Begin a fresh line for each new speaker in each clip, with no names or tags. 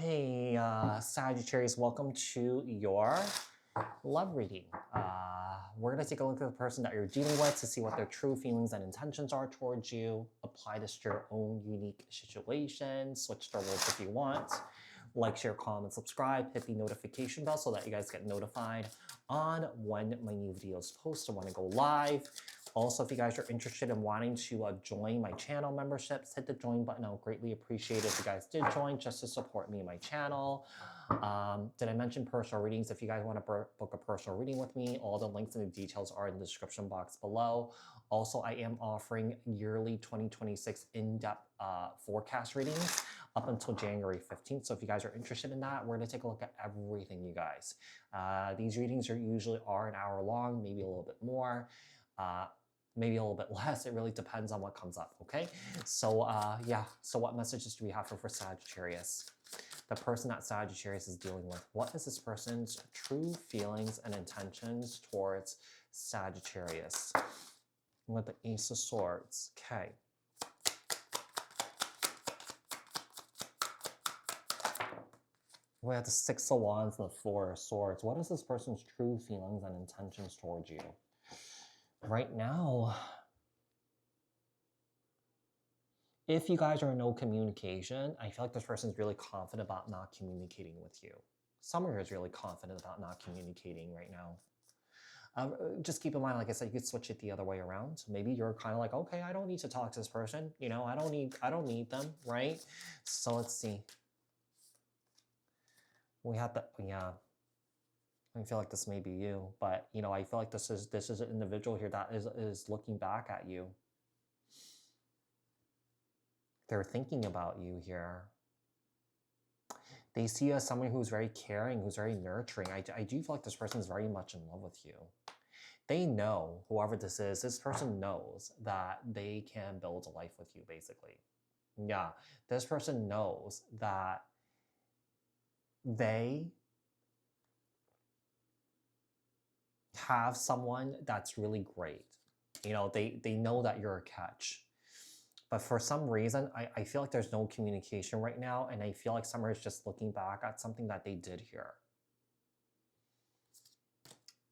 Hey, Sagittarius, welcome to your love reading. We're going to take a look at the person that you're dealing with to see what their true feelings and intentions are towards you. Apply this to your own unique situation. Switch the words if you want. Like, share, comment, subscribe. Hit the notification bell so that you guys get notified on when my new videos post or when I go live. Also, if you guys are interested in wanting to join my channel memberships, hit the join button. I'll greatly appreciate it if you guys did join just to support me and my channel. Did I mention personal readings? If you guys want to book a personal reading with me, all the links and the details are in the description box below. Also, I am offering yearly 2026 in-depth forecast readings up until January 15th. So if you guys are interested in that, we're going to take a look at everything, you guys. These readings are usually an hour long, maybe a little bit more. Maybe a little bit less. It really depends on what comes up, okay? So yeah, so what messages do we have for Sagittarius? The person that Sagittarius is dealing with. What is this person's true feelings and intentions towards Sagittarius? With the Ace of Swords, okay. We have the Six of Wands and the Four of Swords. What is this person's true feelings and intentions towards you? Right now, if you guys are in no communication, I feel like this person is really confident about not communicating with you. Someone is really confident about not communicating right now. Just keep in mind, like I said, you could switch it the other way around. Maybe you're kind of like, okay, I don't need to talk to this person. You know, I don't need them, right? So let's see. We have the, yeah. I feel like this may be you, but you know, I feel like this is an individual here that is looking back at you. They're thinking about you here. They see you as someone who's very caring, who's very nurturing. I do feel like this person is very much in love with you. They know, whoever this person knows that they can build a life with you, basically. Yeah, this person knows that they have someone that's really great. You know, they know that you're a catch. But for some reason, I feel like there's no communication right now, and I feel like someone is just looking back at something that they did here.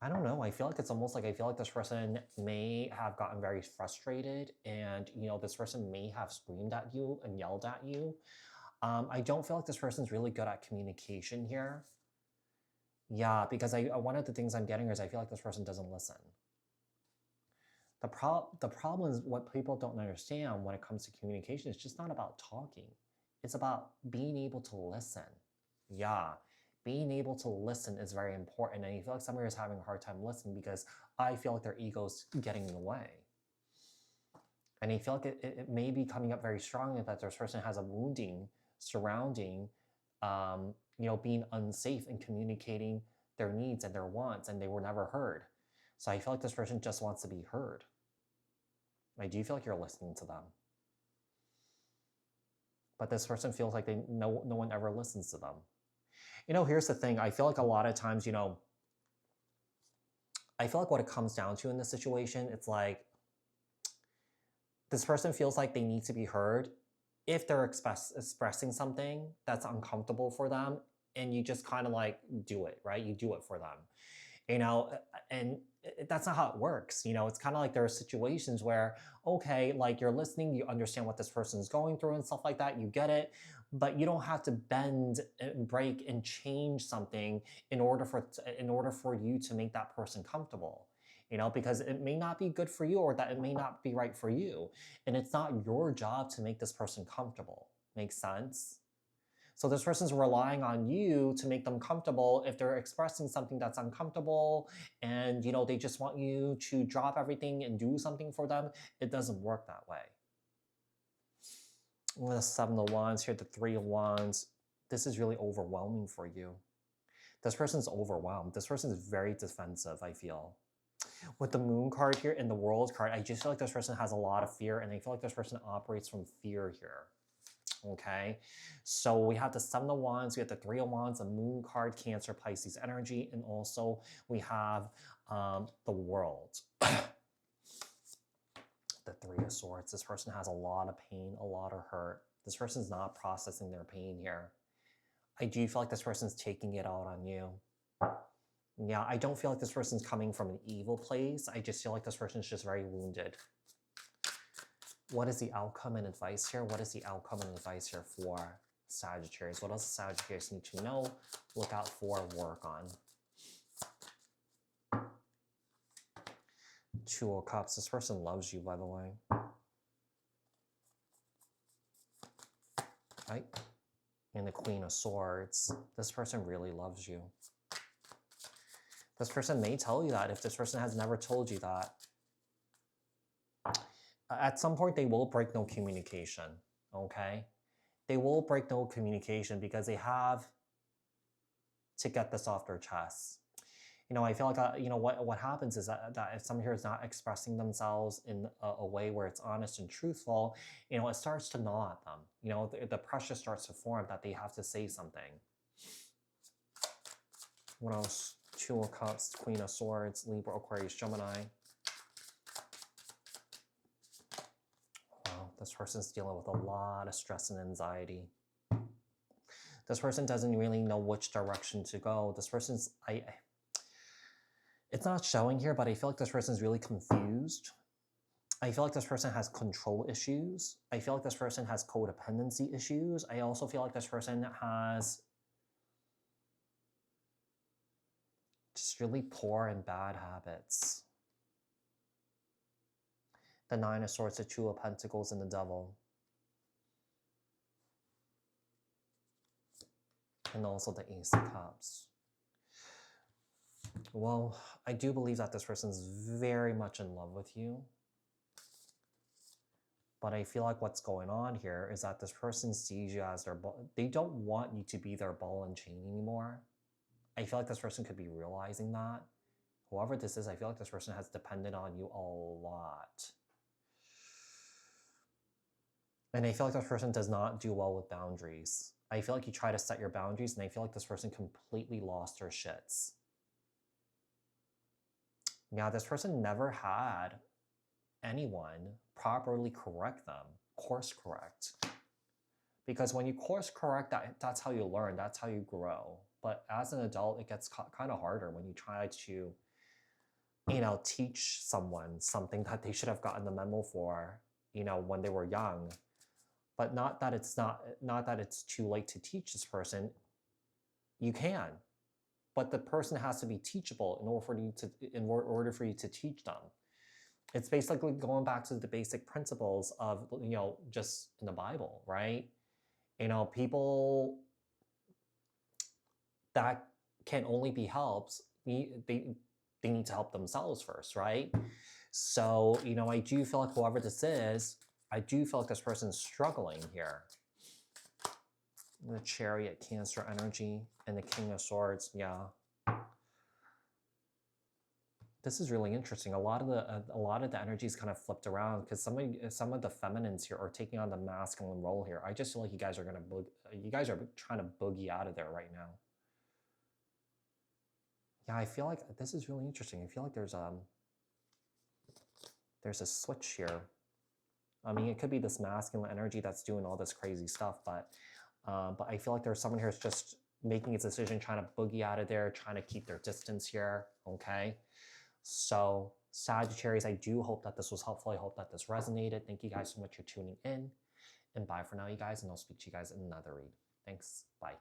I don't know. I feel like it's almost like I feel like this person may have gotten very frustrated, and you know, this person may have screamed at you and yelled at you. I don't feel like this person's really good at communication here. Yeah, because one of the things I'm getting is I feel like this person doesn't listen. The problem is what people don't understand when it comes to communication. It's just not about talking. It's about being able to listen. Yeah, being able to listen is very important. And you feel like somebody is having a hard time listening because I feel like their ego's getting in the way. And I feel like it may be coming up very strongly that this person has a wounding surrounding, you know, being unsafe in communicating their needs and their wants, and they were never heard. So I feel like this person just wants to be heard. I do feel like you're listening to them. But this person feels like no one ever listens to them. You know, here's the thing. I feel like a lot of times, you know, I feel like what it comes down to in this situation, it's like this person feels like they need to be heard if they're expressing something that's uncomfortable for them, and you just kind of like do it, right? You do it for them. You know, and that's not how it works. You know, it's kind of like there are situations where, okay, like you're listening, you understand what this person is going through and stuff like that, you get it, but you don't have to bend and break and change something in order for you to make that person comfortable. You know, because it may not be good for you, or that it may not be right for you. And it's not your job to make this person comfortable. Make sense? So this person's relying on you to make them comfortable. If they're expressing something that's uncomfortable and, you know, they just want you to drop everything and do something for them, it doesn't work that way. With the Seven of Wands here, the Three of Wands, this is really overwhelming for you. This person's overwhelmed. This person is very defensive, I feel. With the Moon card here and the World card, I just feel like this person has a lot of fear, and I feel like this person operates from fear here. Okay, so we have the Seven of Wands, we have the Three of Wands, the Moon card, Cancer, Pisces energy, and also we have the World. The Three of Swords. This person has a lot of pain, a lot of hurt. This person's not processing their pain here. I do feel like this person's taking it out on you. Yeah, I don't feel like this person's coming from an evil place. I just feel like this person's just very wounded. What is the outcome and advice here? What is the outcome and advice here for Sagittarius? What else does Sagittarius need to know, look out for, work on? Two of Cups. This person loves you, by the way. Right? And the Queen of Swords. This person really loves you. This person may tell you that if this person has never told you that. At some point, they will break no communication, okay? They will break no communication because they have to get this off their chest. You know, I feel like, you know, what happens is that if someone here is not expressing themselves in a way where it's honest and truthful, you know, it starts to gnaw at them. You know, the pressure starts to form that they have to say something. What else? Two of Cups, Queen of Swords, Libra, Aquarius, Gemini. Wow, this person's dealing with a lot of stress and anxiety. This person doesn't really know which direction to go. This person's, it's not showing here, but I feel like this person's really confused. I feel like this person has control issues. I feel like this person has codependency issues. I also feel like this person has just really poor and bad habits. The Nine of Swords, the Two of Pentacles, and the Devil. And also the Ace of Cups. Well, I do believe that this person's very much in love with you. But I feel like what's going on here is that this person sees you as their ball. They don't want you to be their ball and chain anymore. I feel like this person could be realizing that. Whoever this is, I feel like this person has depended on you a lot. And I feel like this person does not do well with boundaries. I feel like you try to set your boundaries, and I feel like this person completely lost her shits. Now, this person never had anyone properly correct them, course correct. Because when you course correct, that's how you learn, that's how you grow. But as an adult, it gets kind of harder when you try to, you know, teach someone something that they should have gotten the memo for, you know, when they were young. But not that it's too late to teach this person. You can, but the person has to be teachable in order for you to teach them. It's basically going back to the basic principles of, you know, just in the Bible, right? You know, people that can only be helped, they need to help themselves first, right? So, you know, I do feel like whoever this is, I do feel like this person's struggling here. The Chariot, Cancer energy, and the King of Swords, yeah. This is really interesting. A lot of the energy is kind of flipped around because some of the feminines here are taking on the masculine role here. I just feel like you guys are trying to boogie out of there right now. Yeah, I feel like this is really interesting. I feel like there's a switch here. I mean, it could be this masculine energy that's doing all this crazy stuff, but I feel like there's someone here who's just making a decision, trying to boogie out of there, trying to keep their distance here. Okay. So Sagittarius, I do hope that this was helpful. I hope that this resonated. Thank you guys so much for tuning in. And bye for now, you guys. And I'll speak to you guys in another read. Thanks. Bye.